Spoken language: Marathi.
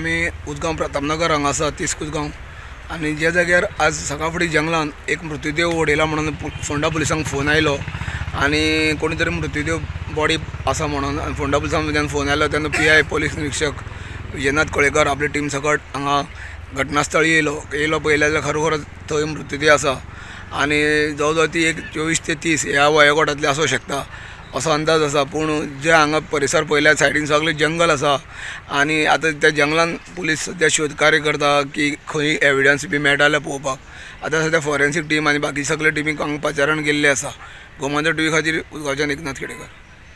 आमी उजगांव प्रतापनगर हांगा आसा तीस उजगांव आनी ज्या जाग्यार आज सकाळ फुडें जंगलान एक मृतदेह उडयला म्हणून फोंडा पुलिसांक फोन आयलो आनी कोणी तरी मृतदेह बॉडी आसा म्हणून फोंडा पुलिसांक जेन्ना फोन आयलो तेन्ना PI पोलीस निरीक्षक विजयनाथ कळेकर आपली टीम सकट हांगा घटनास्थळी येयलो पळयलें जाल्यार खरोखर थंय मृतदेह आसा आनी जवळ जवळ ती एक 24 ते 30 ह्या वयोगटांतली आसूं शकता असो अंदाज आसा। पूण जे हांगा परिसर पळयल्यार सायडीन सगळें जंगल आसा आनी आतां त्या जंगलान पुलीस सद्या शोध कार्य करता की खंय एविडन्स बी मेळटा जाल्यार पळोवपाक। आतां सद्या फॉरेन्सीक टीम आनी बाकी सगळे टीमीक हांगा पाचारण केल्लें आसा। गोमंतक TV खातीर उजगांवच्यान एकनाथ केडेकर।